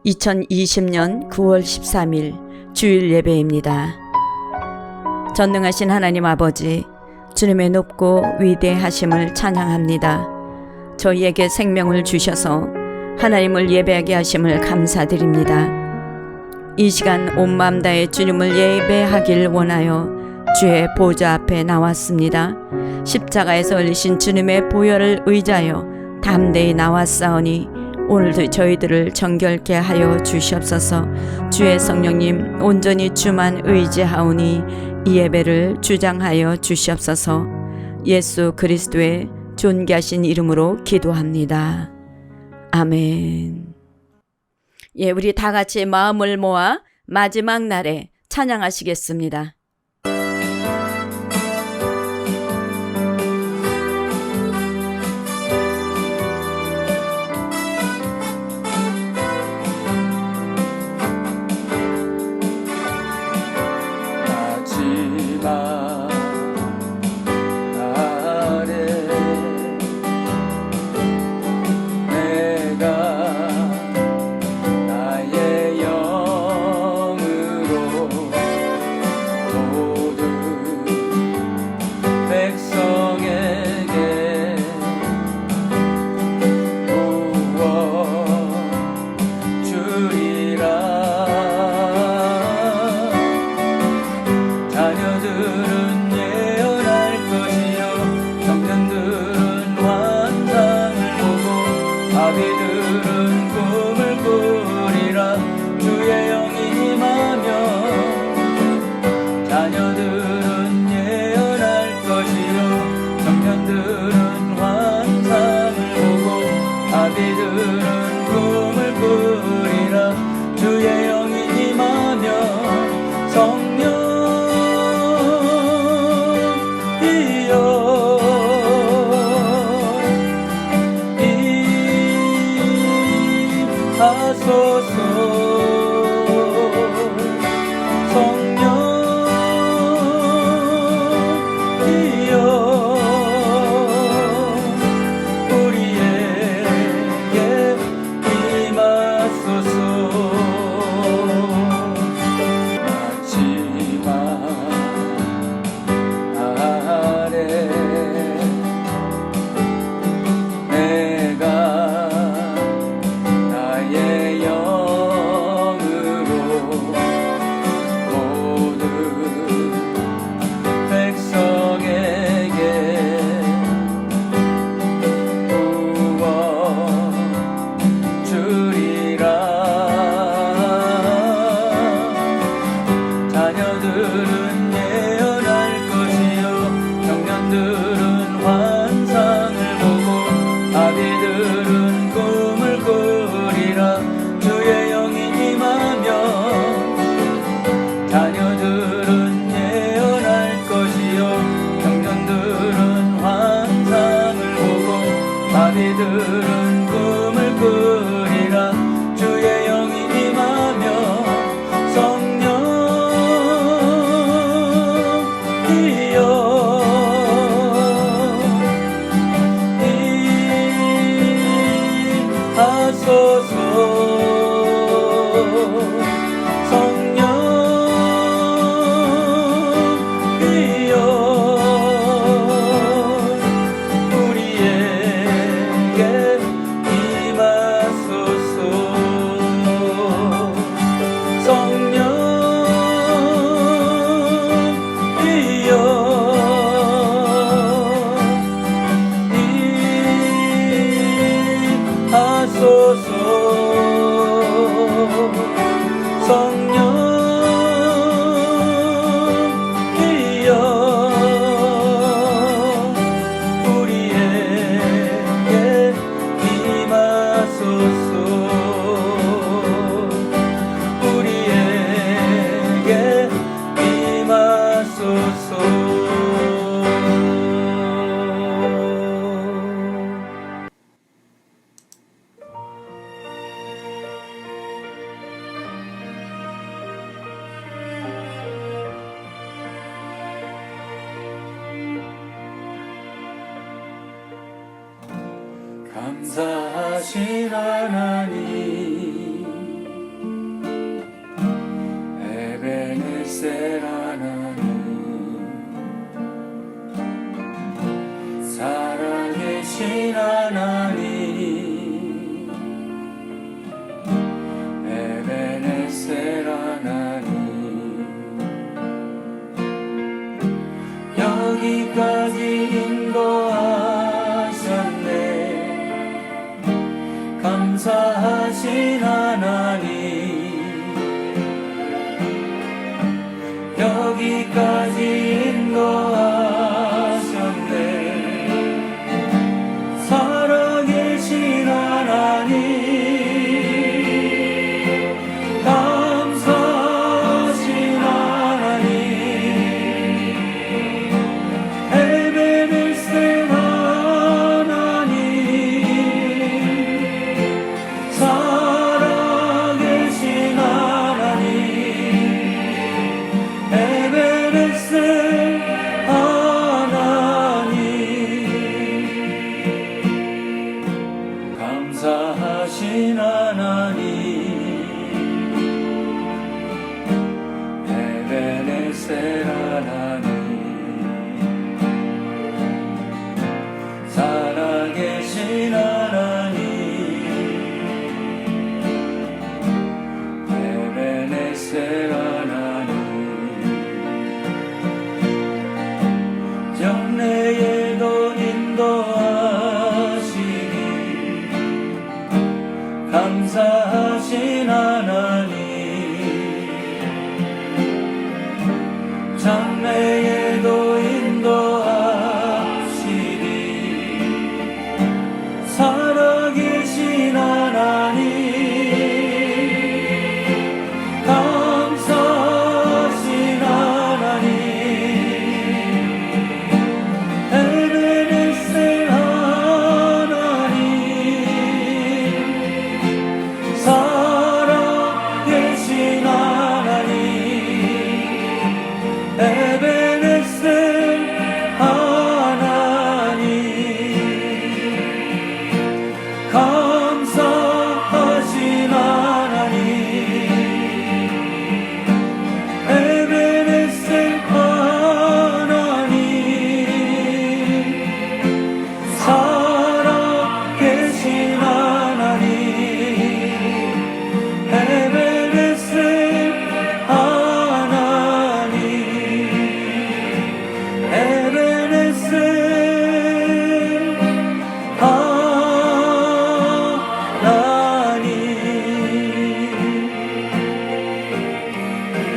2020년 9월 13일 주일 예배입니다. 전능하신 하나님 아버지, 주님의 높고 위대하심을 찬양합니다. 저희에게 생명을 주셔서 하나님을 예배하게 하심을 감사드립니다. 이 시간 온 마음 다해 주님을 예배하길 원하여 주의 보좌 앞에 나왔습니다. 십자가에서 흘리신 주님의 보혈을 의지하여 담대히 나왔사오니 오늘도 저희들을 정결케 하여 주시옵소서. 주의 성령님 온전히 주만 의지하오니 이 예배를 주장하여 주시옵소서. 예수 그리스도의 존귀하신 이름으로 기도합니다. 아멘. 예, 우리 다 같이 마음을 모아 마지막 날에 찬양하시겠습니다. 감사하신 하나님 감사하신 하나님, 여기까지 인도하셨네. 살아계신 하나님, 감사하신 하나님, 에베네셀 하나님, 살아계신 하나님, 에베네셀 하나님, 감사하신 하나님, 에베네셀 하나님, 살아계신 하나님, 에베네셀 하나님, 장래에도 인도하시니 감사하신 하나님, 장래에도 인도하시니 살아계신 하나님, 감사하신 하나님, 에베네셀 하나님, 살아계신 하나님, 에베네셀 하나님, 감사하신 하나님, 에베네셀 하나님, 살아계신 하나님, 에베네셀 하나님, 에베네셀 하나님,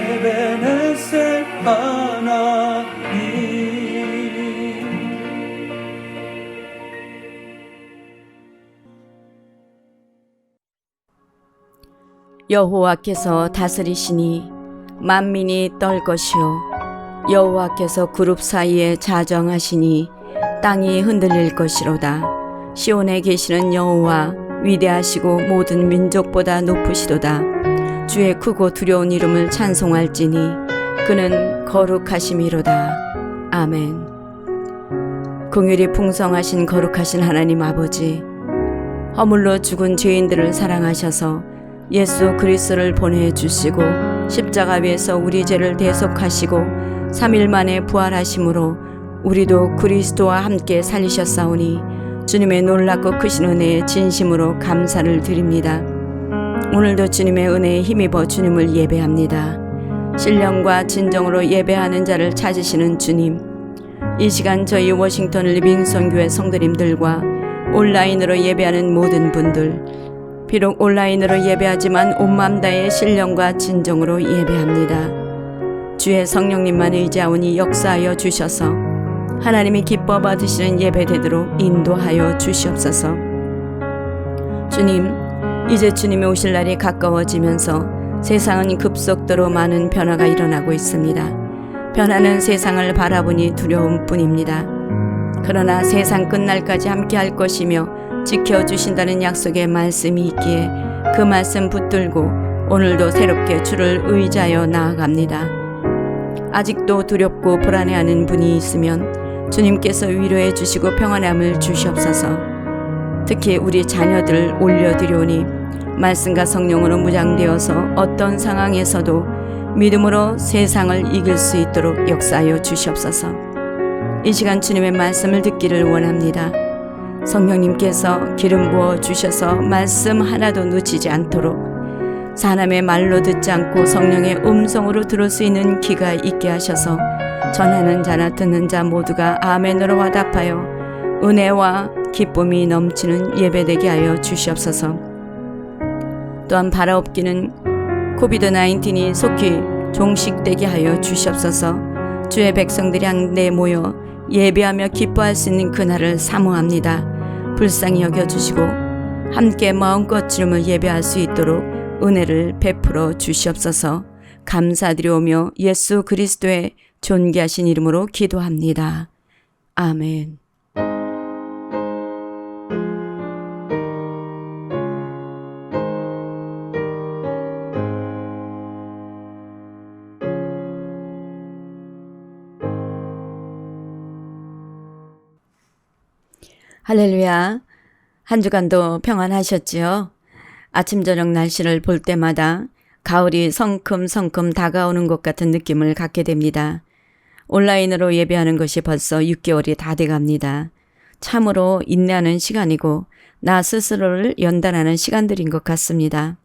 에베네셀 하나님. 여호와께서 다스리시니 만민이 떨 것이요, 여호와께서 그룹 사이에 자정하시니 땅이 흔들릴 것이로다. 시온에 계시는 여호와 위대하시고 모든 민족보다 높으시도다. 주의 크고 두려운 이름을 찬송할지니 그는 거룩하심이로다. 아멘. 긍휼이 풍성하신 거룩하신 하나님 아버지, 허물로 죽은 죄인들을 사랑하셔서 예수 그리스도를 보내주시고 십자가 위에서 우리 죄를 대속하시고 3일 만에 부활하심으로 우리도 그리스도와 함께 살리셨사오니 주님의 놀랍고 크신 은혜에 진심으로 감사를 드립니다. 오늘도 주님의 은혜에 힘입어 주님을 예배합니다. 신령과 진정으로 예배하는 자를 찾으시는 주님, 이 시간 저희 워싱턴 리빙선 교회 성도님들과 온라인으로 예배하는 모든 분들, 비록 온라인으로 예배하지만 온 마음 다해 신령과 진정으로 예배합니다. 주의 성령님만 의지하오니 역사하여 주셔서 하나님이 기뻐 받으시는 예배 되도록 인도하여 주시옵소서. 주님, 이제 주님이 오실 날이 가까워지면서 세상은 급속도로 많은 변화가 일어나고 있습니다. 변하는 세상을 바라보니 두려움 뿐입니다. 그러나 세상 끝날까지 함께 할 것이며 지켜주신다는 약속의 말씀이 있기에 그 말씀 붙들고 오늘도 새롭게 주를 의지하여 나아갑니다. 아직도 두렵고 불안해하는 분이 있으면 주님께서 위로해 주시고 평안함을 주시옵소서. 특히 우리 자녀들을 올려드리오니 말씀과 성령으로 무장되어서 어떤 상황에서도 믿음으로 세상을 이길 수 있도록 역사하여 주시옵소서. 이 시간 주님의 말씀을 듣기를 원합니다. 성령님께서 기름 부어 주셔서 말씀 하나도 놓치지 않도록 사람의 말로 듣지 않고 성령의 음성으로 들을 수 있는 귀가 있게 하셔서 전하는 자나 듣는 자 모두가 아멘으로 화답하여 은혜와 기쁨이 넘치는 예배되게 하여 주시옵소서. 또한 바라옵기는 코비드-19이 속히 종식되게 하여 주시옵소서. 주의 백성들이 한데 모여 예배하며 기뻐할 수 있는 그날을 사모합니다. 불쌍히 여겨주시고 함께 마음껏 주님을 예배할 수 있도록 은혜를 베풀어 주시옵소서. 감사드리오며 예수 그리스도의 존귀하신 이름으로 기도합니다. 아멘. 할렐루야. 한 주간도 평안하셨지요? 아침 저녁 날씨를 볼 때마다 가을이 성큼성큼 다가오는 것 같은 느낌을 갖게 됩니다. 온라인으로 예배하는 것이 벌써 6개월이 다 돼갑니다. 참으로 인내하는 시간이고 나 스스로를 연단하는 시간들인 것 같습니다.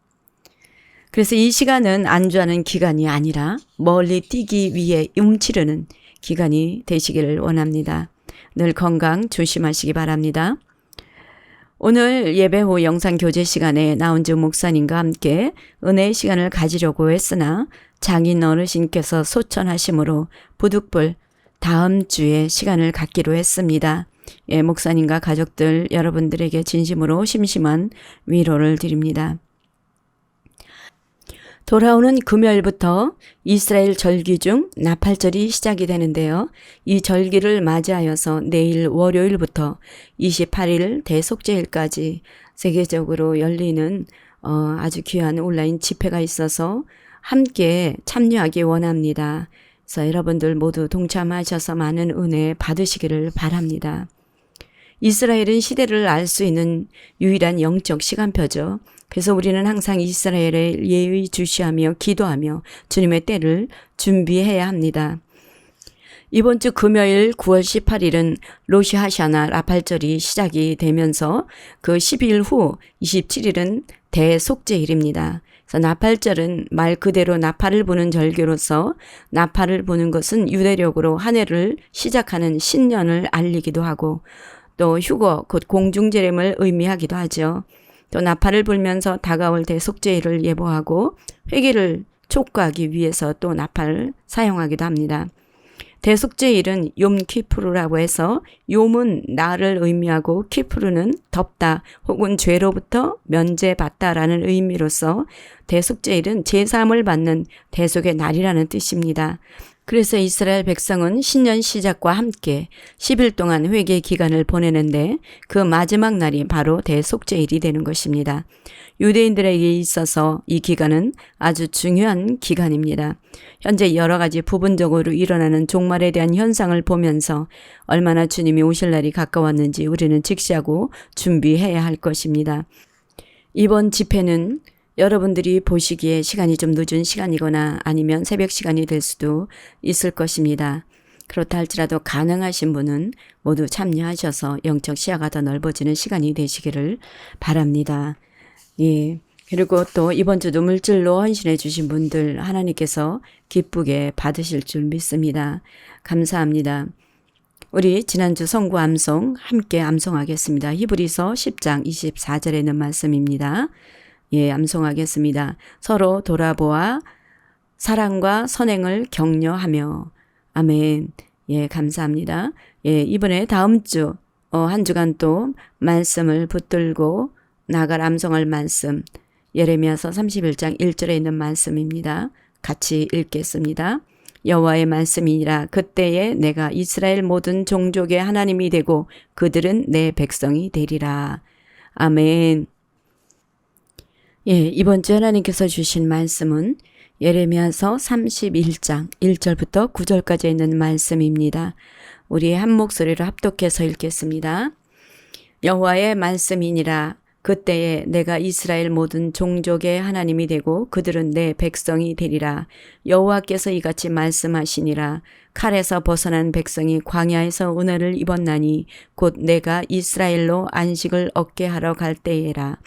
그래서 이 시간은 안주하는 기간이 아니라 멀리 뛰기 위해 움츠르는 기간이 되시기를 원합니다. 늘 건강 조심하시기 바랍니다. 오늘 예배 후 영상 교제 시간에 나온주 목사님과 함께 은혜의 시간을 가지려고 했으나 장인 어르신께서 소천하심으로 부득불 다음 주에 시간을 갖기로 했습니다. 예, 목사님과 가족들 여러분들에게 진심으로 심심한 위로를 드립니다. 돌아오는 금요일부터 이스라엘 절기 중 나팔절이 시작이 되는데요. 이 절기를 맞이하여서 내일 월요일부터 28일 대속죄일까지 세계적으로 열리는 아주 귀한 온라인 집회가 있어서 함께 참여하기 원합니다. 그래서 여러분들 모두 동참하셔서 많은 은혜 받으시기를 바랍니다. 이스라엘은 시대를 알 수 있는 유일한 영적 시간표죠. 그래서 우리는 항상 이스라엘에 예의주시하며 기도하며 주님의 때를 준비해야 합니다. 이번 주 금요일 9월 18일은 로시 하샤나 나팔절이 시작이 되면서 그 12일 후 27일은 대속죄일입니다. 그래서 나팔절은 말 그대로 나팔을 부는 절기로서 나팔을 부는 것은 유대력으로 한 해를 시작하는 신년을 알리기도 하고 또 휴거 곧 공중제림을 의미하기도 하죠. 또 나팔을 불면서 다가올 대속죄일을 예보하고 회개를 촉구하기 위해서 또 나팔을 사용하기도 합니다. 대속죄일은 욤키푸르라고 해서 욤은 날을 의미하고 키푸르는 덮다 혹은 죄로부터 면제받다라는 의미로서 대속죄일은 제사함을 받는 대속의 날이라는 뜻입니다. 그래서 이스라엘 백성은 신년 시작과 함께 10일 동안 회개 기간을 보내는데 그 마지막 날이 바로 대속죄일이 되는 것입니다. 유대인들에게 있어서 이 기간은 아주 중요한 기간입니다. 현재 여러 가지 부분적으로 일어나는 종말에 대한 현상을 보면서 얼마나 주님이 오실 날이 가까웠는지 우리는 직시하고 준비해야 할 것입니다. 이번 집회는 여러분들이 보시기에 시간이 좀 늦은 시간이거나 아니면 새벽 시간이 될 수도 있을 것입니다. 그렇다 할지라도 가능하신 분은 모두 참여하셔서 영적 시야가 더 넓어지는 시간이 되시기를 바랍니다. 예. 그리고 또 이번 주도 물질로 헌신해 주신 분들 하나님께서 기쁘게 받으실 줄 믿습니다. 감사합니다. 우리 지난주 성구 암송 함께 암송하겠습니다. 히브리서 10장 24절에 있는 말씀입니다. 예, 암송하겠습니다. 서로 돌아보아 사랑과 선행을 격려하며. 아멘. 예, 감사합니다. 예, 이번에 다음 주, 한 주간 또 말씀을 붙들고 나갈 암송할 말씀, 예레미야서 31장 1절에 있는 말씀입니다. 같이 읽겠습니다. 여호와의 말씀이니라. 그때에 내가 이스라엘 모든 종족의 하나님이 되고 그들은 내 백성이 되리라. 아멘. 예, 이번 주 하나님께서 주신 말씀은 예레미야서 31장 1절부터 9절까지 있는 말씀입니다. 우리의 한 목소리로 합독해서 읽겠습니다. 여호와의 말씀이니라. 그때에 내가 이스라엘 모든 종족의 하나님이 되고 그들은 내 백성이 되리라. 여호와께서 이같이 말씀하시니라. 칼에서 벗어난 백성이 광야에서 은혜를 입었나니 곧 내가 이스라엘로 안식을 얻게 하러 갈 때에라.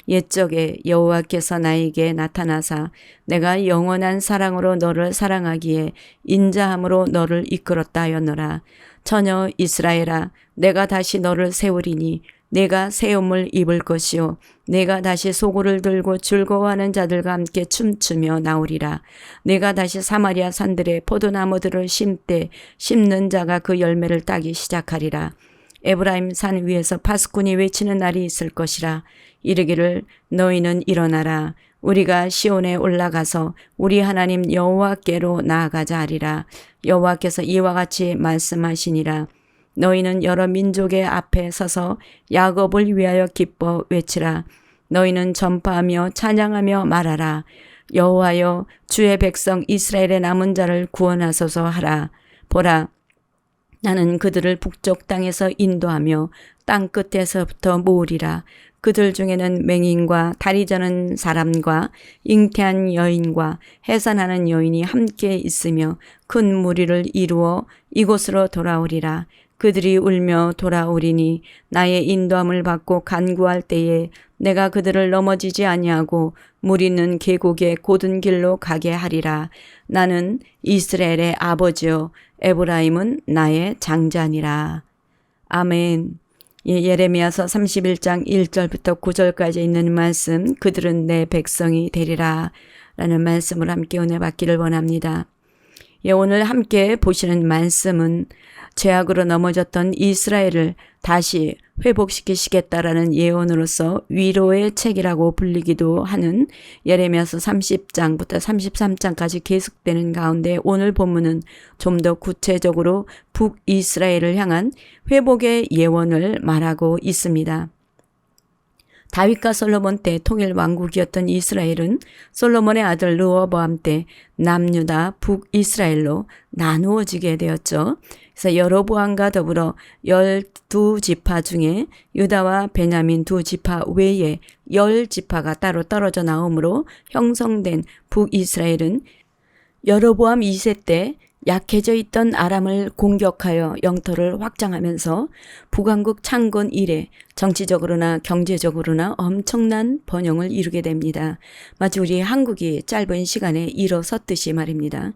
옛적에 여호와께서 나에게 나타나사 내가 영원한 사랑으로 너를 사랑하기에 인자함으로 너를 이끌었다 하였노라. 처녀 이스라엘아, 내가 다시 너를 세우리니 내가 새 옷을 입을 것이요 내가 다시 소고를 들고 즐거워하는 자들과 함께 춤추며 나오리라. 내가 다시 사마리아 산들에 포도나무들을 심되 심는 자가 그 열매를 따기 시작하리라. 에브라임 산 위에서 파수꾼이 외치는 날이 있을 것이라. 이르기를 너희는 일어나라. 우리가 시온에 올라가서 우리 하나님 여호와께로 나아가자 하리라. 여호와께서 이와 같이 말씀하시니라. 너희는 여러 민족의 앞에 서서 야곱을 위하여 기뻐 외치라. 너희는 전파하며 찬양하며 말하라. 여호와여 주의 백성 이스라엘의 남은 자를 구원하소서 하라. 보라 나는 그들을 북쪽 땅에서 인도하며 땅 끝에서부터 모으리라. 그들 중에는 맹인과 다리 저는 사람과 잉태한 여인과 해산하는 여인이 함께 있으며 큰 무리를 이루어 이곳으로 돌아오리라. 그들이 울며 돌아오리니 나의 인도함을 받고 간구할 때에 내가 그들을 넘어지지 아니하고 물 있는 계곡의 곧은 길로 가게 하리라. 나는 이스라엘의 아버지요 에브라임은 나의 장자니라. 아멘. 예레미야서 31장 1절부터 9절까지 있는 말씀, 그들은 내 백성이 되리라 라는 말씀을 함께 은혜 받기를 원합니다. 오늘 함께 보시는 말씀은 죄악으로 넘어졌던 이스라엘을 다시 회복시키시겠다라는 예언으로서 위로의 책이라고 불리기도 하는 예레미야서 30장부터 33장까지 계속되는 가운데 오늘 본문은 좀 더 구체적으로 북이스라엘을 향한 회복의 예언을 말하고 있습니다. 다윗과 솔로몬 때 통일 왕국이었던 이스라엘은 솔로몬의 아들 르호보암 때 남유다 북이스라엘로 나누어지게 되었죠. 그래서 여로보암과 더불어 12지파 중에 유다와 베냐민 2지파 외에 10지파가 따로 떨어져 나오므로 형성된 북이스라엘은 여로보암 2세 때 약해져 있던 아람을 공격하여 영토를 확장하면서 북왕국 창건 이래 정치적으로나 경제적으로나 엄청난 번영을 이루게 됩니다. 마치 우리 한국이 짧은 시간에 일어섰듯이 말입니다.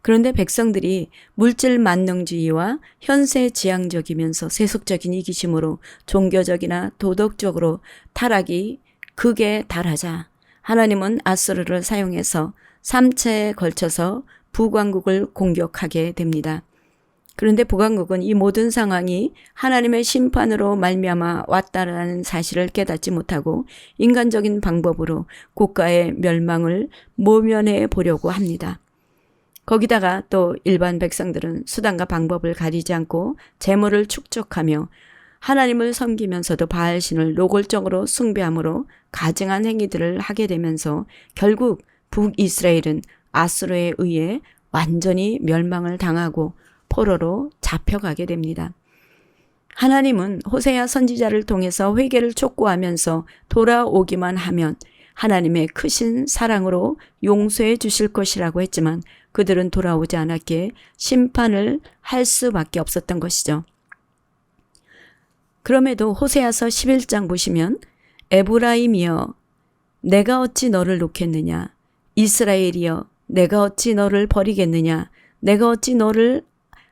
그런데 백성들이 물질 만능주의와 현세지향적이면서 세속적인 이기심으로 종교적이나 도덕적으로 타락이 극에 달하자 하나님은 아수르를 사용해서 3차에 걸쳐서 북왕국을 공격하게 됩니다. 그런데 북왕국은 이 모든 상황이 하나님의 심판으로 말미암아 왔다라는 사실을 깨닫지 못하고 인간적인 방법으로 국가의 멸망을 모면해 보려고 합니다. 거기다가 또 일반 백성들은 수단과 방법을 가리지 않고 재물을 축적하며 하나님을 섬기면서도 바알신을 노골적으로 숭배함으로 가증한 행위들을 하게 되면서 결국 북이스라엘은 아수르에 의해 완전히 멸망을 당하고 포로로 잡혀가게 됩니다. 하나님은 호세아 선지자를 통해서 회개를 촉구하면서 돌아오기만 하면 하나님의 크신 사랑으로 용서해 주실 것이라고 했지만 그들은 돌아오지 않았기에 심판을 할 수밖에 없었던 것이죠. 그럼에도 호세아서 11장 보시면 에브라임이여 내가 어찌 너를 놓겠느냐, 이스라엘이여 내가 어찌 너를 버리겠느냐, 내가 어찌 너를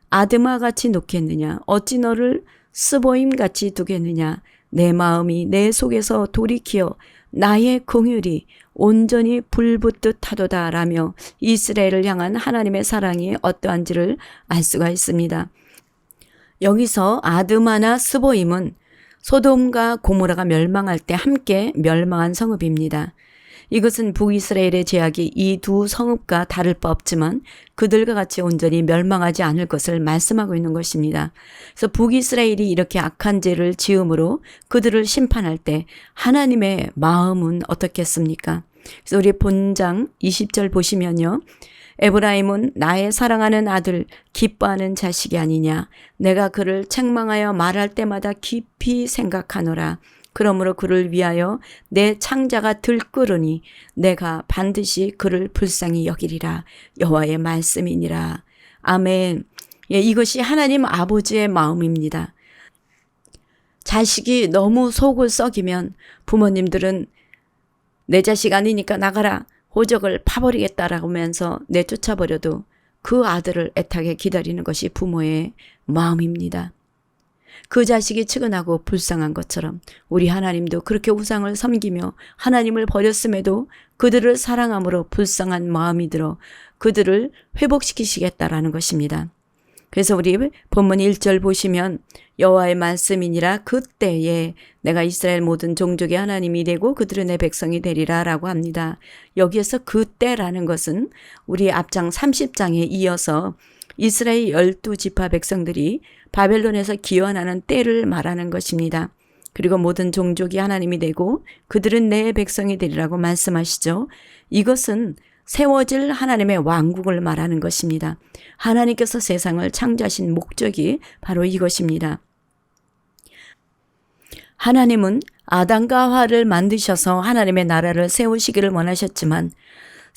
아드마같이 놓겠느냐, 어찌 너를 스보임같이 두겠느냐, 내 마음이 내 속에서 돌이키어 나의 긍휼이 온전히 불붙듯 하도다 라며 이스라엘을 향한 하나님의 사랑이 어떠한지를 알 수가 있습니다. 여기서 아드마나 스보임은 소돔과 고모라가 멸망할 때 함께 멸망한 성읍입니다. 이것은 북이스라엘의 제약이 이 두 성읍과 다를 바 없지만 그들과 같이 온전히 멸망하지 않을 것을 말씀하고 있는 것입니다. 그래서 북이스라엘이 이렇게 악한 죄를 지음으로 그들을 심판할 때 하나님의 마음은 어떻겠습니까? 그래서 우리 본장 20절 보시면요. 에브라임은 나의 사랑하는 아들, 기뻐하는 자식이 아니냐. 내가 그를 책망하여 말할 때마다 깊이 생각하노라. 그러므로 그를 위하여 내 창자가 들끓으니 내가 반드시 그를 불쌍히 여기리라. 여호와의 말씀이니라. 아멘. 이것이 하나님 아버지의 마음입니다. 자식이 너무 속을 썩이면 부모님들은 내 자식 아니니까 나가라. 호적을 파버리겠다라고 하면서 내쫓아버려도 그 아들을 애타게 기다리는 것이 부모의 마음입니다. 그 자식이 측은하고 불쌍한 것처럼 우리 하나님도 그렇게 우상을 섬기며 하나님을 버렸음에도 그들을 사랑함으로 불쌍한 마음이 들어 그들을 회복시키시겠다라는 것입니다. 그래서 우리 본문 1절 보시면 여호와의 말씀이니라 그때에 내가 이스라엘 모든 종족의 하나님이 되고 그들은 내 백성이 되리라 라고 합니다. 여기에서 그때라는 것은 우리 앞장 30장에 이어서 이스라엘 12지파 백성들이 바벨론에서 기원하는 때를 말하는 것입니다. 그리고 모든 종족이 하나님이 되고 그들은 내 백성이 되리라고 말씀하시죠. 이것은 세워질 하나님의 왕국을 말하는 것입니다. 하나님께서 세상을 창조하신 목적이 바로 이것입니다. 하나님은 아담과 하와를 만드셔서 하나님의 나라를 세우시기를 원하셨지만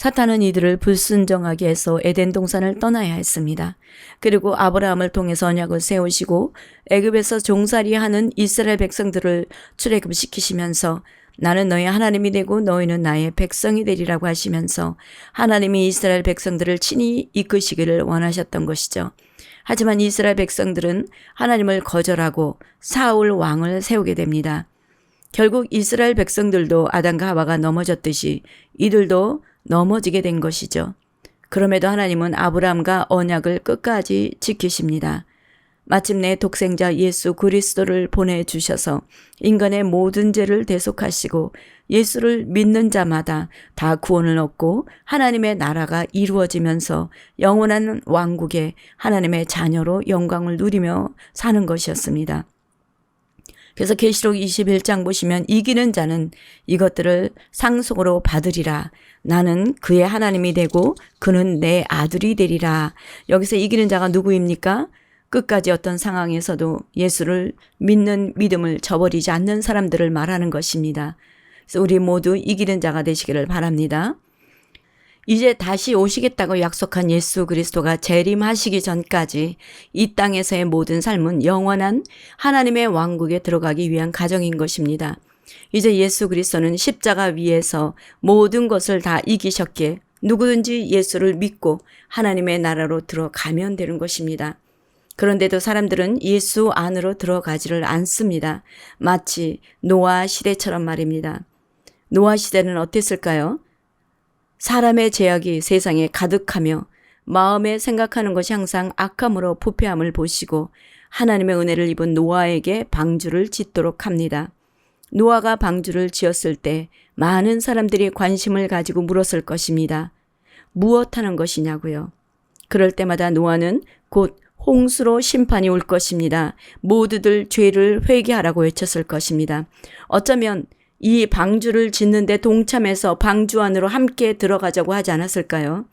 사탄은 이들을 불순종하게 해서 에덴 동산을 떠나야 했습니다. 그리고 아브라함을 통해서 언약을 세우시고 애굽에서 종살이하는 이스라엘 백성들을 출애굽시키시면서 나는 너희 하나님이 되고 너희는 나의 백성이 되리라고 하시면서 하나님이 이스라엘 백성들을 친히 이끄시기를 원하셨던 것이죠. 하지만 이스라엘 백성들은 하나님을 거절하고 사울 왕을 세우게 됩니다. 결국 이스라엘 백성들도 아담과 하와가 넘어졌듯이 이들도 넘어지게 된 것이죠. 그럼에도 하나님은 아브라함과 언약을 끝까지 지키십니다. 마침내 독생자 예수 그리스도를 보내주셔서 인간의 모든 죄를 대속하시고 예수를 믿는 자마다 다 구원을 얻고 하나님의 나라가 이루어지면서 영원한 왕국에 하나님의 자녀로 영광을 누리며 사는 것이었습니다. 그래서 계시록 21장 보시면 이기는 자는 이것들을 상속으로 받으리라. 나는 그의 하나님이 되고 그는 내 아들이 되리라. 여기서 이기는 자가 누구입니까? 끝까지 어떤 상황에서도 예수를 믿는 믿음을 저버리지 않는 사람들을 말하는 것입니다. 그래서 우리 모두 이기는 자가 되시기를 바랍니다. 이제 다시 오시겠다고 약속한 예수 그리스도가 재림하시기 전까지 이 땅에서의 모든 삶은 영원한 하나님의 왕국에 들어가기 위한 과정인 것입니다. 이제 예수 그리스도는 십자가 위에서 모든 것을 다 이기셨기에 누구든지 예수를 믿고 하나님의 나라로 들어가면 되는 것입니다. 그런데도 사람들은 예수 안으로 들어가지를 않습니다. 마치 노아 시대처럼 말입니다. 노아 시대는 어땠을까요? 사람의 죄악이 세상에 가득하며 마음에 생각하는 것이 항상 악함으로 부패함을 보시고 하나님의 은혜를 입은 노아에게 방주를 짓도록 합니다. 노아가 방주를 지었을 때 많은 사람들이 관심을 가지고 물었을 것입니다. 무엇 하는 것이냐고요. 그럴 때마다 노아는 곧 홍수로 심판이 올 것입니다. 모두들 죄를 회개하라고 외쳤을 것입니다. 어쩌면 이 방주를 짓는데 동참해서 방주 안으로 함께 들어가자고 하지 않았을까요?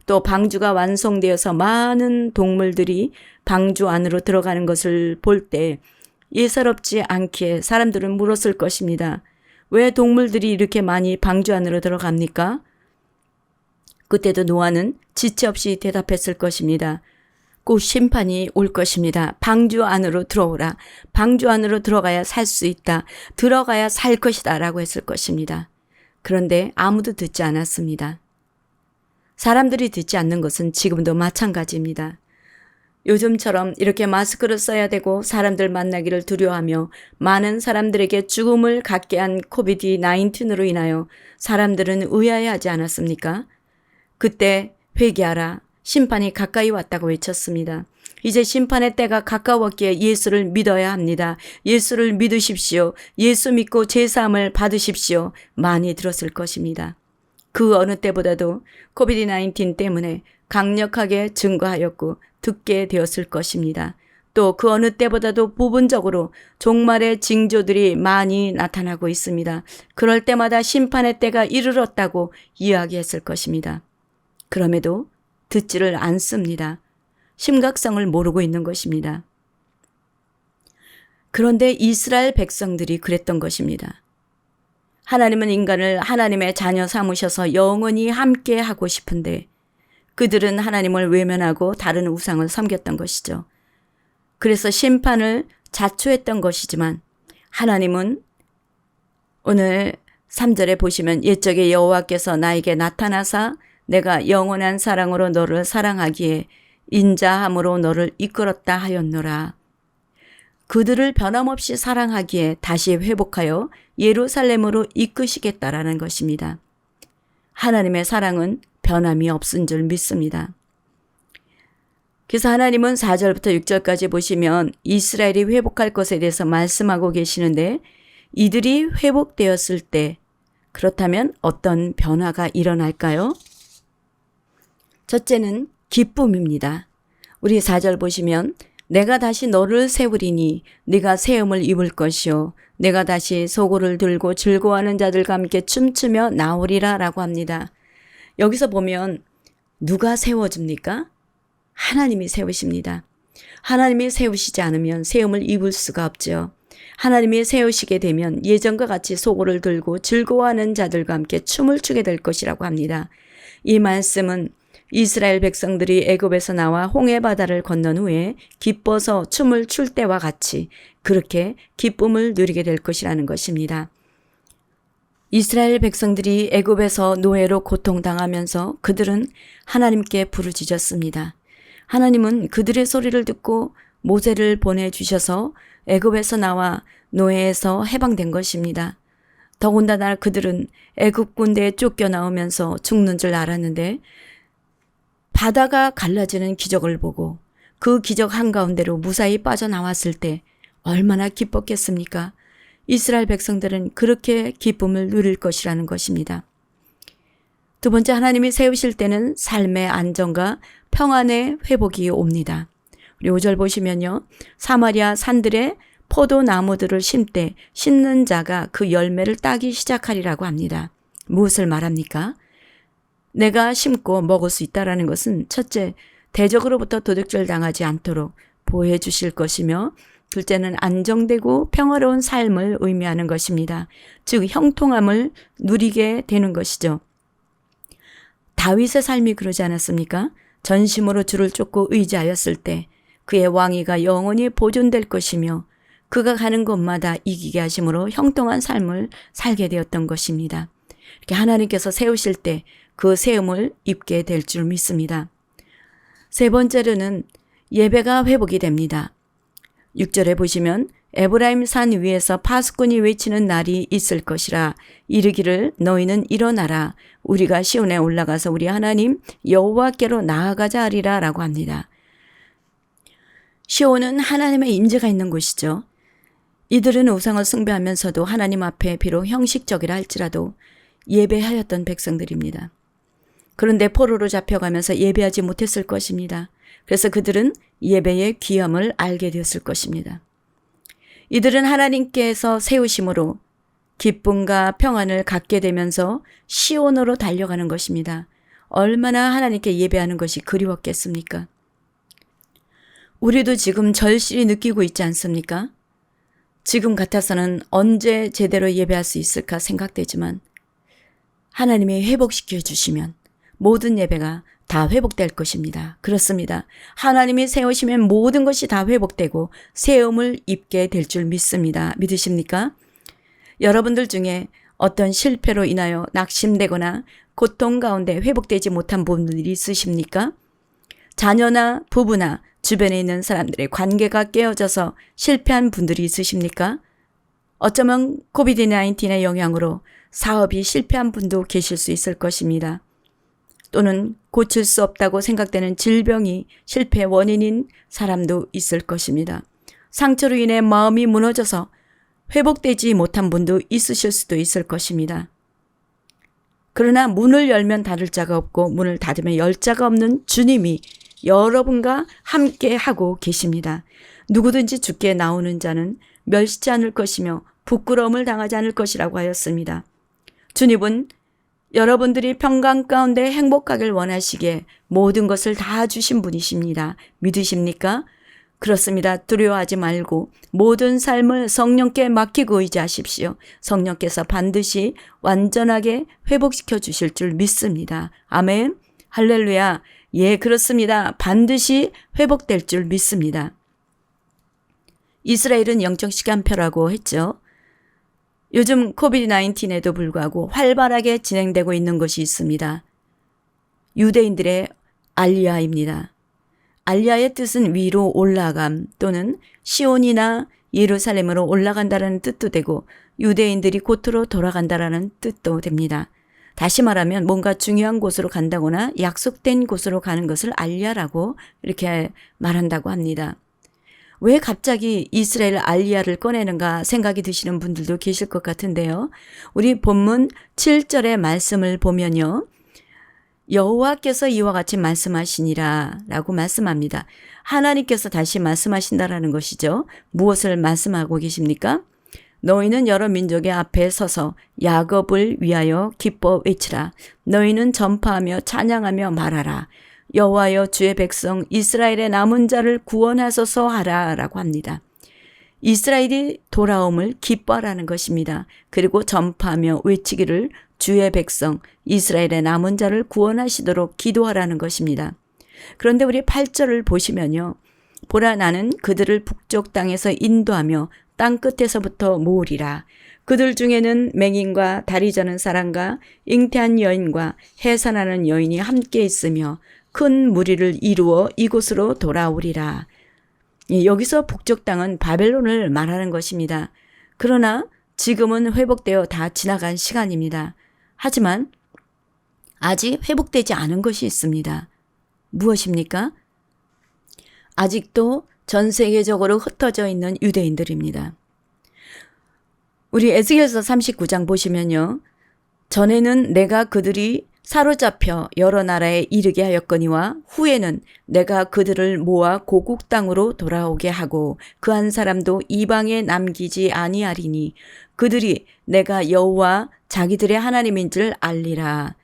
또 방주가 완성되어서 많은 동물들이 방주 안으로 들어가는 것을 볼 때 예사롭지 않기에 사람들은 물었을 것입니다. 왜 동물들이 이렇게 많이 방주 안으로 들어갑니까? 그때도 노아는 지체 없이 대답했을 것입니다. 곧 심판이 올 것입니다. 방주 안으로 들어오라. 방주 안으로 들어가야 살 수 있다. 들어가야 살 것이다. 라고 했을 것입니다. 그런데 아무도 듣지 않았습니다. 사람들이 듣지 않는 것은 지금도 마찬가지입니다. 요즘처럼 이렇게 마스크를 써야 되고 사람들 만나기를 두려워하며 많은 사람들에게 죽음을 갖게 한 코비드-19으로 인하여 사람들은 의아해하지 않았습니까? 그때 회개하라. 심판이 가까이 왔다고 외쳤습니다. 이제 심판의 때가 가까웠기에 예수를 믿어야 합니다. 예수를 믿으십시오. 예수 믿고 제사함을 받으십시오. 많이 들었을 것입니다. 그 어느 때보다도 코비드-19 때문에 강력하게 증거하였고 듣게 되었을 것입니다. 또 그 어느 때보다도 부분적으로 종말의 징조들이 많이 나타나고 있습니다. 그럴 때마다 심판의 때가 이르렀다고 이야기했을 것입니다. 그럼에도 듣지를 않습니다. 심각성을 모르고 있는 것입니다. 그런데 이스라엘 백성들이 그랬던 것입니다. 하나님은 인간을 하나님의 자녀 삼으셔서 영원히 함께 하고 싶은데 그들은 하나님을 외면하고 다른 우상을 섬겼던 것이죠. 그래서 심판을 자초했던 것이지만 하나님은 오늘 3절에 보시면 옛적에 여호와께서 나에게 나타나사 내가 영원한 사랑으로 너를 사랑하기에 인자함으로 너를 이끌었다 하였노라. 그들을 변함없이 사랑하기에 다시 회복하여 예루살렘으로 이끄시겠다라는 것입니다. 하나님의 사랑은 변함이 없은 줄 믿습니다. 그래서 하나님은 4절부터 6절까지 보시면 이스라엘이 회복할 것에 대해서 말씀하고 계시는데, 이들이 회복되었을 때 그렇다면 어떤 변화가 일어날까요? 첫째는 기쁨입니다. 우리 4절 보시면 내가 다시 너를 세우리니 네가 세움을 입을 것이요 내가 다시 소고를 들고 즐거워하는 자들과 함께 춤추며 나오리라 라고 합니다. 여기서 보면 누가 세워줍니까? 하나님이 세우십니다. 하나님이 세우시지 않으면 세움을 입을 수가 없죠. 하나님이 세우시게 되면 예전과 같이 소고를 들고 즐거워하는 자들과 함께 춤을 추게 될 것이라고 합니다. 이 말씀은 이스라엘 백성들이 애굽에서 나와 홍해 바다를 건넌 후에 기뻐서 춤을 출 때와 같이 그렇게 기쁨을 누리게 될 것이라는 것입니다. 이스라엘 백성들이 애굽에서 노예로 고통당하면서 그들은 하나님께 부르짖었습니다. 하나님은 그들의 소리를 듣고 모세를 보내주셔서 애굽에서 나와 노예에서 해방된 것입니다. 더군다나 그들은 애굽 군대에 쫓겨나오면서 죽는 줄 알았는데 바다가 갈라지는 기적을 보고 그 기적 한가운데로 무사히 빠져나왔을 때 얼마나 기뻤겠습니까? 이스라엘 백성들은 그렇게 기쁨을 누릴 것이라는 것입니다. 두 번째, 하나님이 세우실 때는 삶의 안정과 평안의 회복이 옵니다. 우리 5절 보시면요. 사마리아 산들에 포도나무들을 심되 심는 자가 그 열매를 따기 시작하리라고 합니다. 무엇을 말합니까? 내가 심고 먹을 수 있다라는 것은 첫째, 대적으로부터 도둑질 당하지 않도록 보호해 주실 것이며, 둘째는 안정되고 평화로운 삶을 의미하는 것입니다. 즉 형통함을 누리게 되는 것이죠. 다윗의 삶이 그러지 않았습니까? 전심으로 주를 쫓고 의지하였을 때 그의 왕위가 영원히 보존될 것이며 그가 가는 곳마다 이기게 하심으로 형통한 삶을 살게 되었던 것입니다. 이렇게 하나님께서 세우실 때 그 세움을 입게 될 줄 믿습니다. 세 번째로는 예배가 회복이 됩니다. 6절에 보시면 에브라임 산 위에서 파수꾼이 외치는 날이 있을 것이라. 이르기를 너희는 일어나라. 우리가 시온에 올라가서 우리 하나님 여호와께로 나아가자 하리라 라고 합니다. 시온은 하나님의 임재가 있는 곳이죠. 이들은 우상을 숭배하면서도 하나님 앞에 비록 형식적이라 할지라도 예배하였던 백성들입니다. 그런데 포로로 잡혀가면서 예배하지 못했을 것입니다. 그래서 그들은 예배의 귀함을 알게 되었을 것입니다. 이들은 하나님께서 세우심으로 기쁨과 평안을 갖게 되면서 시온으로 달려가는 것입니다. 얼마나 하나님께 예배하는 것이 그리웠겠습니까? 우리도 지금 절실히 느끼고 있지 않습니까? 지금 같아서는 언제 제대로 예배할 수 있을까 생각되지만 하나님이 회복시켜 주시면 모든 예배가 다 회복될 것입니다. 그렇습니다. 하나님이 세우시면 모든 것이 다 회복되고 세움을 입게 될 줄 믿습니다. 믿으십니까? 여러분들 중에 어떤 실패로 인하여 낙심되거나 고통 가운데 회복되지 못한 부분들이 있으십니까? 자녀나 부부나 주변에 있는 사람들의 관계가 깨어져서 실패한 분들이 있으십니까? 어쩌면 코비드-19의 영향으로 사업이 실패한 분도 계실 수 있을 것입니다. 또는 고칠 수 없다고 생각되는 질병이 실패의 원인인 사람도 있을 것입니다. 상처로 인해 마음이 무너져서 회복되지 못한 분도 있으실 수도 있을 것입니다. 그러나 문을 열면 닫을 자가 없고 문을 닫으면 열 자가 없는 주님이 여러분과 함께 하고 계십니다. 누구든지 주께 나오는 자는 멸시지 않을 것이며 부끄러움을 당하지 않을 것이라고 하였습니다. 주님은 여러분들이 평강 가운데 행복하길 원하시기에 모든 것을 다 주신 분이십니다. 믿으십니까? 그렇습니다. 두려워하지 말고 모든 삶을 성령께 맡기고 의지하십시오. 성령께서 반드시 완전하게 회복시켜 주실 줄 믿습니다. 아멘. 할렐루야. 예, 그렇습니다. 반드시 회복될 줄 믿습니다. 이스라엘은 영적 시간표라고 했죠. 요즘 코비드-19에도 불구하고 활발하게 진행되고 있는 것이 있습니다. 유대인들의 알리야입니다. 알리야의 뜻은 위로 올라감 또는 시온이나 예루살렘으로 올라간다라는 뜻도 되고 유대인들이 고토로 돌아간다라는 뜻도 됩니다. 다시 말하면 뭔가 중요한 곳으로 간다거나 약속된 곳으로 가는 것을 알리야라고 이렇게 말한다고 합니다. 왜 갑자기 이스라엘 알리야를 꺼내는가 생각이 드시는 분들도 계실 것 같은데요. 우리 본문 7절의 말씀을 보면요. 여호와께서 이와 같이 말씀하시니라 라고 말씀합니다. 하나님께서 다시 말씀하신다라는 것이죠. 무엇을 말씀하고 계십니까? 너희는 여러 민족의 앞에 서서 야곱을 위하여 기뻐 외치라. 너희는 전파하며 찬양하며 말하라. 여호와여 주의 백성 이스라엘의 남은 자를 구원하소서 하라 라고 합니다. 이스라엘이 돌아옴을 기뻐하라는 것입니다. 그리고 전파하며 외치기를 주의 백성 이스라엘의 남은 자를 구원하시도록 기도하라는 것입니다. 그런데 우리 8절을 보시면요. 보라 나는 그들을 북쪽 땅에서 인도하며 땅 끝에서부터 모으리라. 그들 중에는 맹인과 다리 저는 사람과 잉태한 여인과 해산하는 여인이 함께 있으며 큰 무리를 이루어 이곳으로 돌아오리라. 여기서 북쪽 땅은 바벨론을 말하는 것입니다. 그러나 지금은 회복되어 다 지나간 시간입니다. 하지만 아직 회복되지 않은 것이 있습니다. 무엇입니까? 아직도 전 세계적으로 흩어져 있는 유대인들입니다. 우리 에스겔서 39장 보시면요. 전에는 내가 그들이 사로잡혀 여러 나라에 이르게 하였거니와 후에는 내가 그들을 모아 고국 땅으로 돌아오게 하고 그 한 사람도 이방에 남기지 아니하리니 그들이 내가 여호와 자기들의 하나님인 줄 알리라.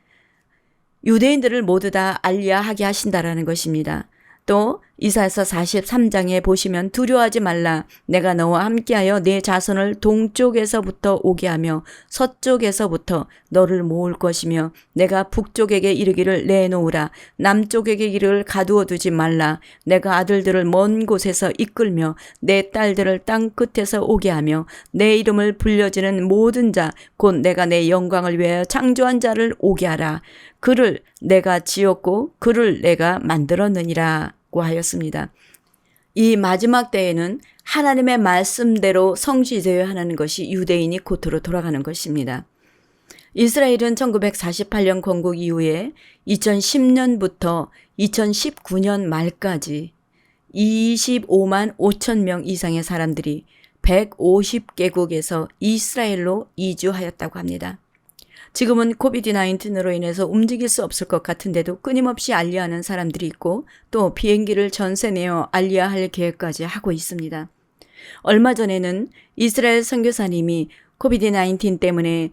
유대인들을 모두 다 알리야 하게 하신다라는 것입니다. 또 이사야서 43장에 보시면 두려워하지 말라. 내가 너와 함께하여 내 자손을 동쪽에서부터 오게 하며 서쪽에서부터 너를 모을 것이며 내가 북쪽에게 이르기를 내놓으라. 남쪽에게 이르기를 가두어 두지 말라. 내가 아들들을 먼 곳에서 이끌며 내 딸들을 땅 끝에서 오게 하며 내 이름을 불려지는 모든 자 곧 내가 내 영광을 위하여 창조한 자를 오게 하라. 그를 내가 지었고 그를 내가 만들었느니라 고 하였습니다. 이 마지막 때에는 하나님의 말씀대로 성취되어야 하는 것이 유대인이 고토로 돌아가는 것입니다. 이스라엘은 1948년 건국 이후에 2010년부터 2019년 말까지 25만 5천 명 이상의 사람들이 150개국에서 이스라엘로 이주하였다고 합니다. 지금은 코비드-19으로 인해서 움직일 수 없을 것 같은데도 끊임없이 알리야하는 사람들이 있고 또 비행기를 전세 내어 알리야할 계획까지 하고 있습니다. 얼마 전에는 이스라엘 선교사님이 코비드-19 때문에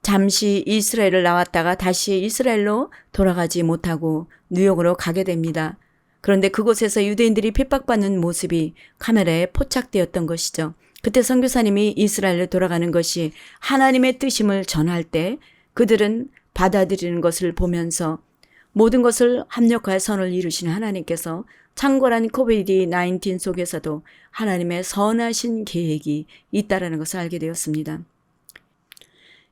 잠시 이스라엘을 나왔다가 다시 이스라엘로 돌아가지 못하고 뉴욕으로 가게 됩니다. 그런데 그곳에서 유대인들이 핍박받는 모습이 카메라에 포착되었던 것이죠. 그때 선교사님이 이스라엘로 돌아가는 것이 하나님의 뜻임을 전할 때 그들은 받아들이는 것을 보면서 모든 것을 합력하여 선을 이루시는 하나님께서 창궐한 코비드-19 속에서도 하나님의 선하신 계획이 있다라는 것을 알게 되었습니다.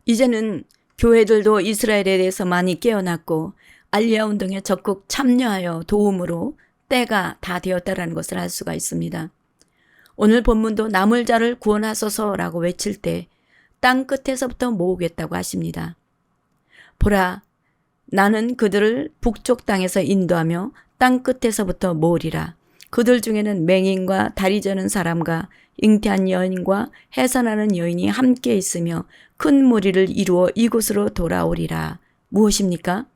이제는 교회들도 이스라엘에 대해서 많이 깨어났고 알리야 운동에 적극 참여하여 도움으로 때가 다 되었다라는 것을 알 수가 있습니다. 오늘 본문도 남을 자를 구원하소서라고 외칠 때 땅 끝에서부터 모으겠다고 하십니다. 보라, 나는 그들을 북쪽 땅에서 인도하며 땅 끝에서부터 모으리라. 그들 중에는 맹인과 다리 저는 사람과 잉태한 여인과 해산하는 여인이 함께 있으며 큰 무리를 이루어 이곳으로 돌아오리라. 무엇입니까?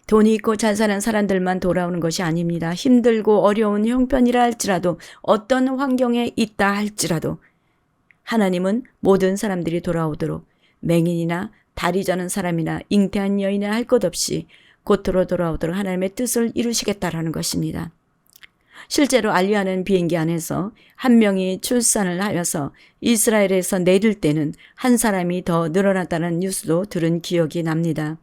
돈이 있고 잘 사는 사람들만 돌아오는 것이 아닙니다. 힘들고 어려운 형편이라 할지라도 어떤 환경에 있다 할지라도 하나님은 모든 사람들이 돌아오도록 맹인이나 다리 저는 사람이나 잉태한 여인이나 할 것 없이 고토로 돌아오도록 하나님의 뜻을 이루시겠다라는 것입니다. 실제로 알리야는 비행기 안에서 한 명이 출산을 하여서 이스라엘에서 내릴 때는 한 사람이 더 늘어났다는 뉴스도 들은 기억이 납니다.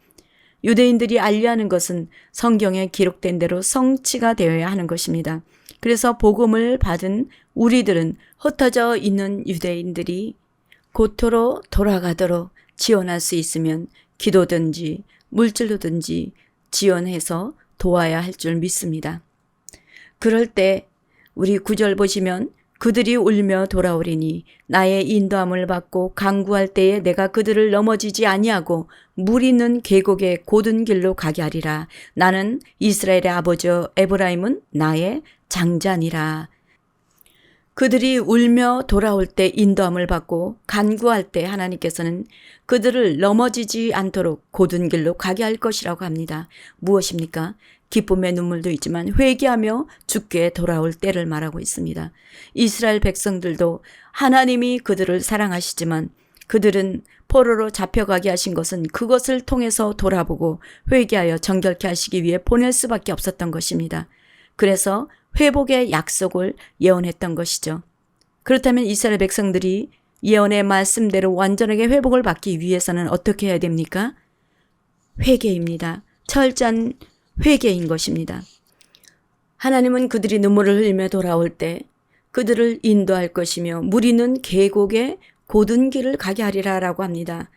유대인들이 알리야하는 것은 성경에 기록된 대로 성취가 되어야 하는 것입니다. 그래서 복음을 받은 우리들은 흩어져 있는 유대인들이 고토로 돌아가도록 지원할 수 있으면 기도든지 물질로든지 지원해서 도와야 할 줄 믿습니다. 그럴 때 우리 9절 보시면 그들이 울며 돌아오리니 나의 인도함을 받고 강구할 때에 내가 그들을 넘어지지 아니하고 물 있는 계곡의 곧은 길로 가게 하리라. 나는 이스라엘의 아버지여 에브라임은 나의 장자니라. 그들이 울며 돌아올 때 인도함을 받고 간구할 때 하나님께서는 그들을 넘어지지 않도록 곧은 길로 가게 할 것이라고 합니다. 무엇입니까? 기쁨의 눈물도 있지만 회개하며 주께 돌아올 때를 말하고 있습니다. 이스라엘 백성들도 하나님이 그들을 사랑하시지만 그들은 포로로 잡혀가게 하신 것은 그것을 통해서 돌아보고 회개하여 정결케 하시기 위해 보낼 수밖에 없었던 것입니다. 그래서 회복의 약속을 예언했던 것이죠. 그렇다면 이스라엘 백성들이 예언의 말씀대로 완전하게 회복을 받기 위해서는 어떻게 해야 됩니까? 회개입니다. 철저한 회개인 것입니다. 하나님은 그들이 눈물을 흘리며 돌아올 때 그들을 인도할 것이며 물 있는 계곡에 곧은 길을 가게 하리라 라고 합니다.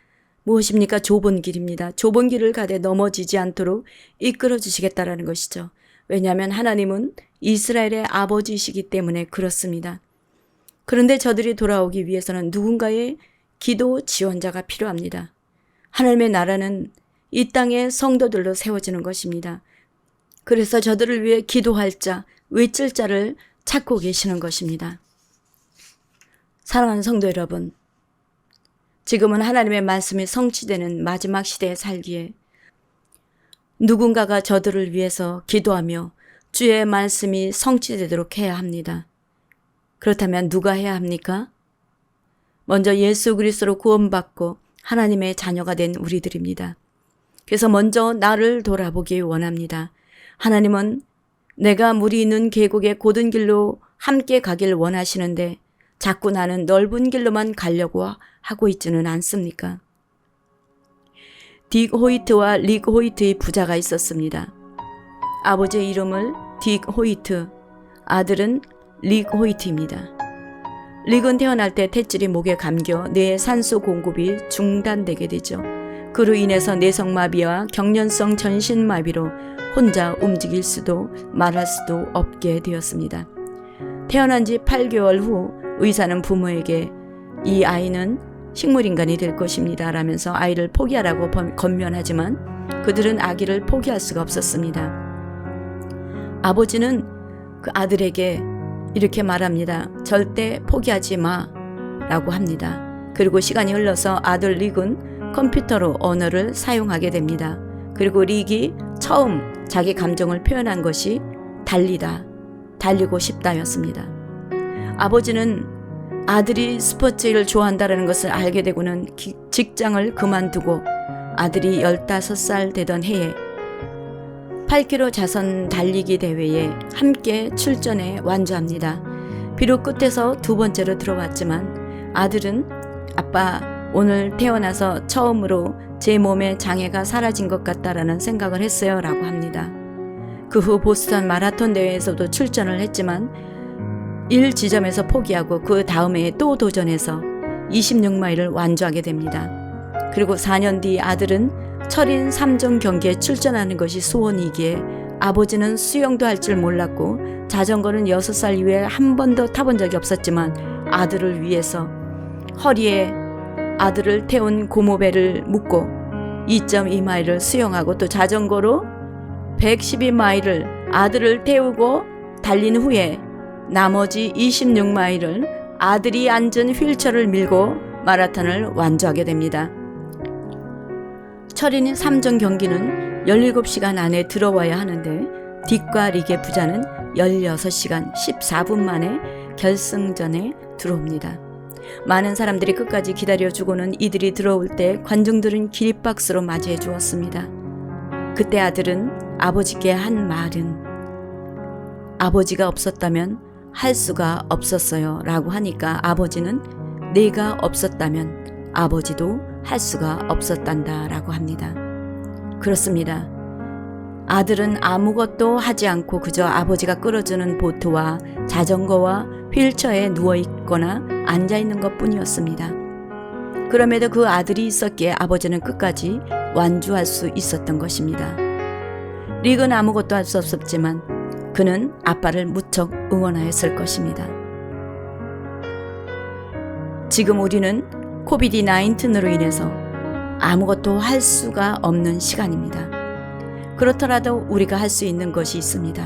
무엇입니까? 좁은 길입니다. 좁은 길을 가되 넘어지지 않도록 이끌어 주시겠다라는 것이죠. 왜냐하면 하나님은 이스라엘의 아버지이시기 때문에 그렇습니다. 그런데 저들이 돌아오기 위해서는 누군가의 기도 지원자가 필요합니다. 하나님의 나라는 이 땅의 성도들로 세워지는 것입니다. 그래서 저들을 위해 기도할 자, 외칠 자를 찾고 계시는 것입니다. 사랑하는 성도 여러분, 지금은 하나님의 말씀이 성취되는 마지막 시대에 살기에 누군가가 저들을 위해서 기도하며 주의 말씀이 성취되도록 해야 합니다. 그렇다면 누가 해야 합니까? 먼저 예수 그리스도로 구원받고 하나님의 자녀가 된 우리들입니다. 그래서 먼저 나를 돌아보기 원합니다. 하나님은 내가 물이 있는 계곡의 곧은 길로 함께 가길 원하시는데 자꾸 나는 넓은 길로만 가려고 하고 있지는 않습니까? 딕 호이트와 릭 호이트의 부자가 있었습니다. 아버지의 이름을 딕 호이트, 아들은 릭 호이트입니다. 릭은 태어날 때 탯줄이 목에 감겨 뇌의 산소 공급이 중단되게 되죠. 그로 인해서 뇌성마비와 경련성 전신마비로 혼자 움직일 수도 말할 수도 없게 되었습니다. 태어난 지 8개월 후 의사는 부모에게 이 아이는 식물인간이 될 것입니다 라면서 아이를 포기하라고 권면하지만 그들은 아기를 포기할 수가 없었습니다. 아버지는 그 아들에게 이렇게 말합니다. 절대 포기하지 마 라고 합니다. 그리고 시간이 흘러서 아들 릭은 컴퓨터로 언어를 사용하게 됩니다. 그리고 릭이 처음 자기 감정을 표현한 것이 달리다, 달리고 싶다였습니다. 아버지는 아들이 스포츠를 좋아한다는 것을 알게 되고는 직장을 그만두고 아들이 15살 되던 해에 8km 자선 달리기 대회에 함께 출전해 완주합니다. 비록 끝에서 두 번째로 들어왔지만 아들은 아빠 오늘 태어나서 처음으로 제 몸에 장애가 사라진 것 같다라는 생각을 했어요 라고 합니다. 그 후 보스턴 마라톤 대회에서도 출전을 했지만 1지점에서 포기하고 그 다음 해에 또 도전해서 26마일을 완주하게 됩니다. 그리고 4년 뒤 아들은 철인 3종 경기에 출전하는 것이 소원이기에 아버지는 수영도 할 줄 몰랐고 자전거는 6살 이후에 한 번도 타본 적이 없었지만 아들을 위해서 허리에 아들을 태운 고무배를 묶고 2.2마일을 수영하고 또 자전거로 112마일을 아들을 태우고 달린 후에 나머지 26마일을 아들이 앉은 휠체어를 밀고 마라톤을 완주하게 됩니다. 철인 3종 경기는 17시간 안에 들어와야 하는데 딕과 릭의 부자는 16시간 14분 만에 결승전에 들어옵니다. 많은 사람들이 끝까지 기다려주고는 이들이 들어올 때 관중들은 기립박수로 맞이해 주었습니다. 그때 아들은 아버지께 한 말은 아버지가 없었다면 할 수가 없었어요 라고 하니까 아버지는 내가 없었다면 아버지도 할 수가 없었단다 라고 합니다. 그렇습니다. 아들은 아무것도 하지 않고 그저 아버지가 끌어주는 보트와 자전거와 휠체어에 누워있거나 앉아있는 것 뿐이었습니다. 그럼에도 그 아들이 있었기에 아버지는 끝까지 완주할 수 있었던 것입니다. 릭은 아무것도 할 수 없었지만 그는 아빠를 무척 응원하였을 것입니다. 지금 우리는 코비드-19으로 인해서 아무것도 할 수가 없는 시간입니다. 그렇더라도 우리가 할 수 있는 것이 있습니다.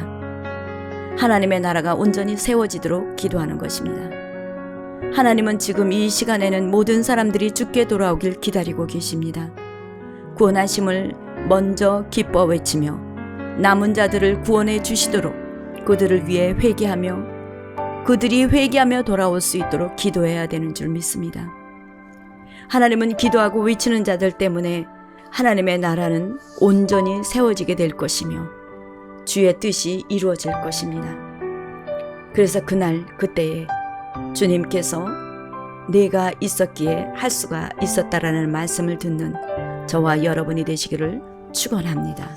하나님의 나라가 온전히 세워지도록 기도하는 것입니다. 하나님은 지금 이 시간에는 모든 사람들이 주께 돌아오길 기다리고 계십니다. 구원하심을 먼저 기뻐 외치며 남은 자들을 구원해 주시도록 그들을 위해 회개하며 그들이 회개하며 돌아올 수 있도록 기도해야 되는 줄 믿습니다. 하나님은 기도하고 외치는 자들 때문에 하나님의 나라는 온전히 세워지게 될 것이며 주의 뜻이 이루어질 것입니다. 그래서 그날 그때에 주님께서 내가 있었기에 할 수가 있었다라는 말씀을 듣는 저와 여러분이 되시기를 축원합니다.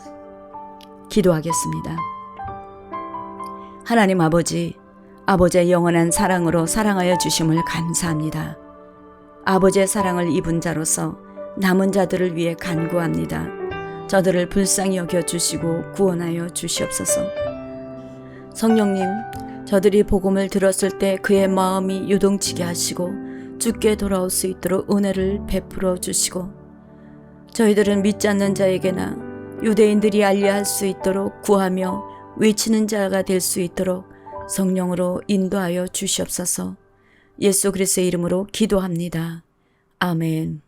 기도하겠습니다. 하나님 아버지, 아버지의 영원한 사랑으로 사랑하여 주심을 감사합니다. 아버지의 사랑을 입은 자로서 남은 자들을 위해 간구합니다. 저들을 불쌍히 여겨주시고 구원하여 주시옵소서. 성령님, 저들이 복음을 들었을 때 그의 마음이 요동치게 하시고 주께 돌아올 수 있도록 은혜를 베풀어 주시고 저희들은 믿지 않는 자에게나 유대인들이 알리할 수 있도록 구하며 외치는 자가 될 수 있도록 성령으로 인도하여 주시옵소서. 예수 그리스도의 이름으로 기도합니다. 아멘.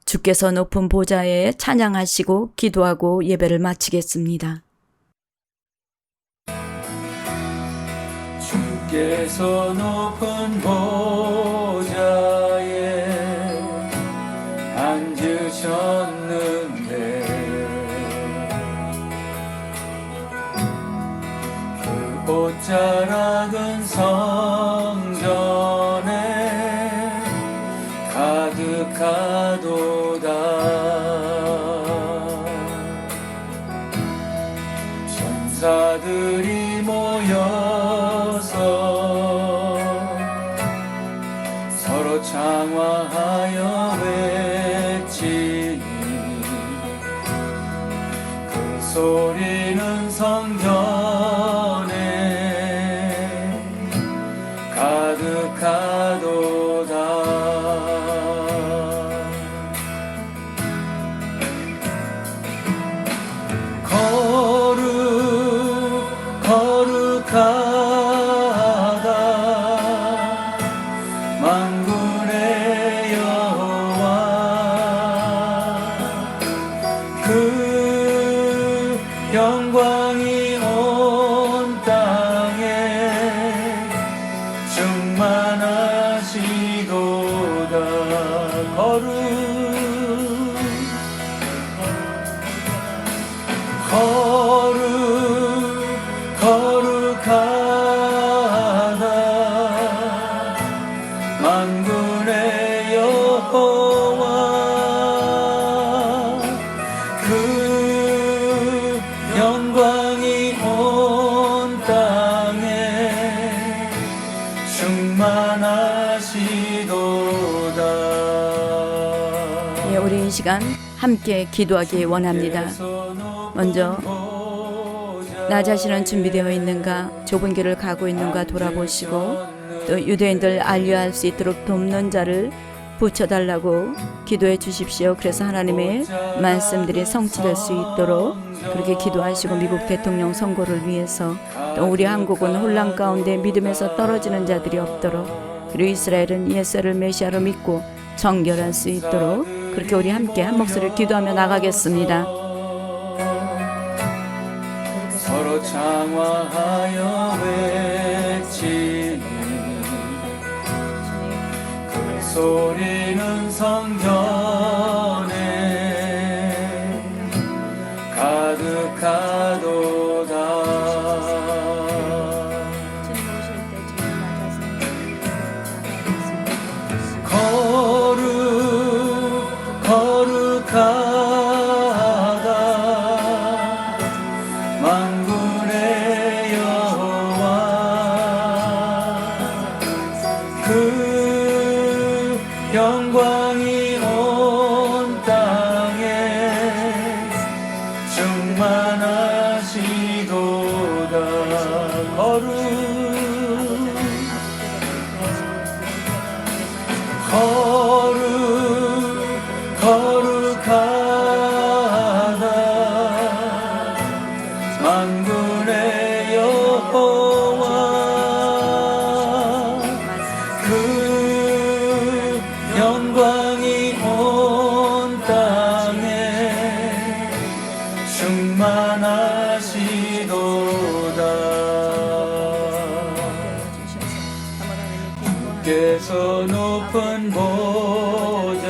주께서 높은 보좌에 찬양하시고 기도하고 예배를 마치겠습니다. 주께서 높은 보좌에 앉으셨는데 그 옷자락은 성전에 가득하도다. 천사들이 모여서 서로 장화하여 외치니 그 소리는 성전에 가득하도다. 거룩하다 만군의 여호와 그 영광이 온 땅에 충만하시도다. 거룩하다 만군의 여호와 그 영광이 온 땅에 충만하시도다. 예, 우리 이 시간 함께 기도하기 원합니다. 먼저 나 자신은 준비되어 있는가, 좁은 길을 가고 있는가 돌아보시고 또 유대인들 알려할 수 있도록 돕는 자를 붙여달라고 기도해 주십시오. 그래서 하나님의 말씀들이 성취될 수 있도록 그렇게 기도하시고 미국 대통령 선거를 위해서 또 우리 한국은 혼란 가운데 믿음에서 떨어지는 자들이 없도록 그리고 이스라엘은 예수를 메시아로 믿고 정결할 수 있도록 그렇게 우리 함께 한 목소리를 기도하며 나가겠습니다. 서로 장화하여 외치니 그 소리는 성전에 가득하도다. 거룩하다 만군의 여호와 그 영광이 온 땅에 충만하시도다. 충만하시도다. 주께서 높은 보좌에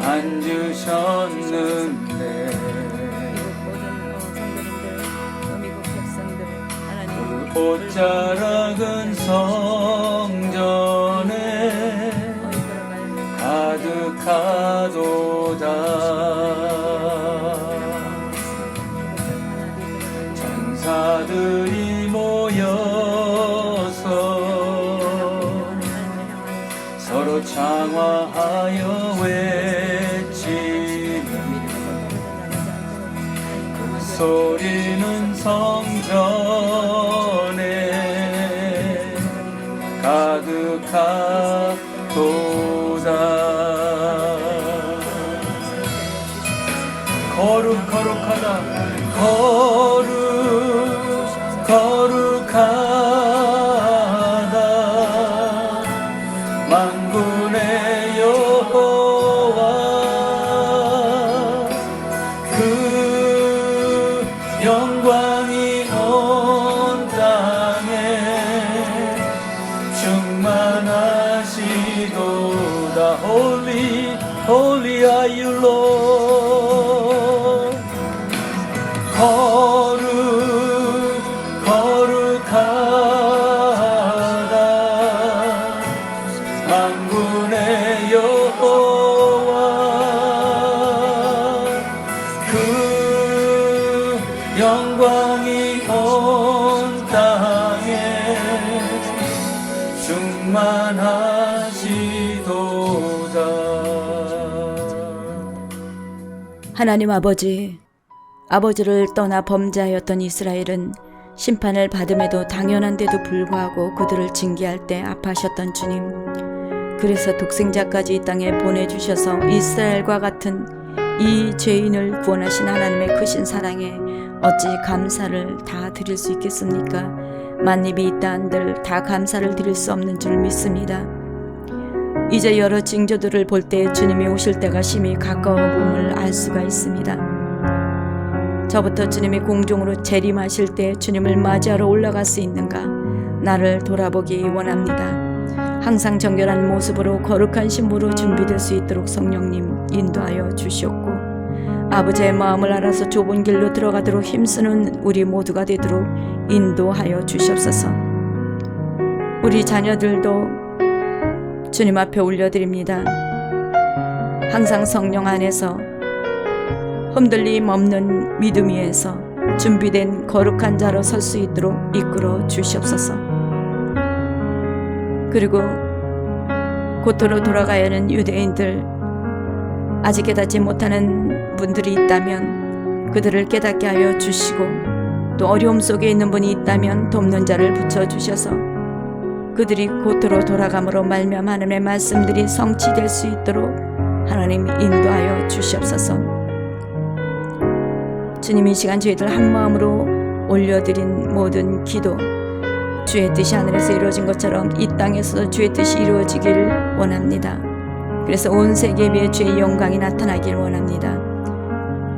앉으셨는데 옷자락은 성전에 가득하도다. 천사들이 모여서 서로 장화하여 외치는 그 소리는 성전에 가득하도다. 거룩하다. 거룩하다. 만군의 여호와 그 영광이 온 땅에 충만하시도다. Holy, holy are you, Lord. 거룩하다. 만군의 여호와 그 영광이 온 땅에 충만하시도다. 하나님 아버지를 떠나 범죄하였던 이스라엘은 심판을 받음에도 당연한데도 불구하고 그들을 징계할 때 아파하셨던 주님, 그래서 독생자까지 이 땅에 보내주셔서 이스라엘과 같은 이 죄인을 구원하신 하나님의 크신 사랑에 어찌 감사를 다 드릴 수 있겠습니까? 만입이 있다 한들 다 감사를 드릴 수 없는 줄 믿습니다. 이제 여러 징조들을 볼 때 주님이 오실 때가 심히 가까워 봄을 알 수가 있습니다. 저부터 주님이 공중으로 재림하실 때 주님을 맞이하러 올라갈 수 있는가? 나를 돌아보기 원합니다. 항상 정결한 모습으로 거룩한 신부로 준비될 수 있도록 성령님 인도하여 주시옵고, 아버지의 마음을 알아서 좁은 길로 들어가도록 힘쓰는 우리 모두가 되도록 인도하여 주시옵소서. 우리 자녀들도 주님 앞에 올려드립니다. 항상 성령 안에서 흔들림 없는 믿음 위에서 준비된 거룩한 자로 설 수 있도록 이끌어 주시옵소서. 그리고 고토로 돌아가야 하는 유대인들, 아직 깨닫지 못하는 분들이 있다면 그들을 깨닫게 하여 주시고, 또 어려움 속에 있는 분이 있다면 돕는 자를 붙여주셔서 그들이 고토로 돌아감으로 말미암아 하나님의 말씀들이 성취될 수 있도록 하나님 인도하여 주시옵소서. 주님, 이 시간 저희들 한 마음으로 올려드린 모든 기도, 주의 뜻이 하늘에서 이루어진 것처럼 이 땅에서 주의 뜻이 이루어지길 원합니다. 그래서 온 세계에 비해 주의 영광이 나타나길 원합니다.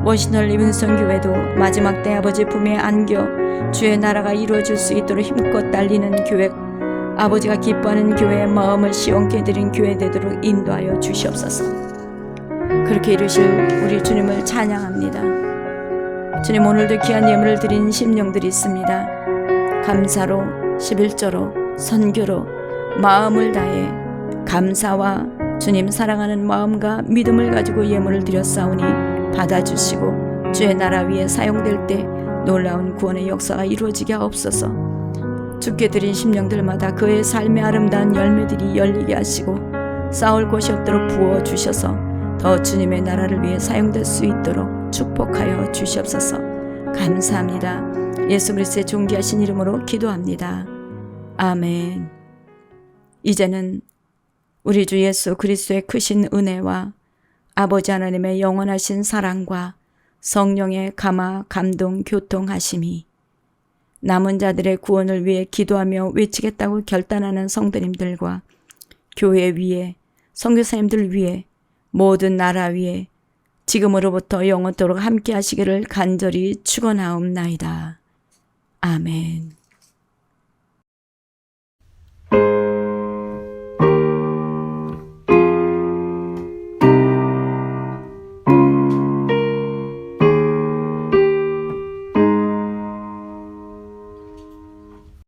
워싱턴 리빙스턴 교회도 마지막 때 아버지 품에 안겨 주의 나라가 이루어질 수 있도록 힘껏 달리는 교회, 아버지가 기뻐하는 교회의 마음을 시원케 해드린 교회 되도록 인도하여 주시옵소서. 그렇게 이루실 우리 주님을 찬양합니다. 주님, 오늘도 귀한 예물을 드린 심령들이 있습니다. 감사로, 11조로, 선교로 마음을 다해 감사와 주님 사랑하는 마음과 믿음을 가지고 예물을 드렸사오니 받아주시고 주의 나라 위에 사용될 때 놀라운 구원의 역사가 이루어지게 하옵소서. 주께 드린 심령들마다 그의 삶의 아름다운 열매들이 열리게 하시고 싸울 곳이 없도록 부어주셔서 더 주님의 나라를 위해 사용될 수 있도록 축복하여 주시옵소서. 감사합니다. 예수 그리스도의 존귀하신 이름으로 기도합니다. 아멘. 이제는 우리 주 예수 그리스도의 크신 은혜와 아버지 하나님의 영원하신 사랑과 성령의 감화 감동 교통하심이 남은 자들의 구원을 위해 기도하며 외치겠다고 결단하는 성도님들과 교회 위에, 선교사님들 위에, 모든 나라 위에 지금으로부터 영원토록 함께 하시기를 간절히 축원하옵나이다. 아멘.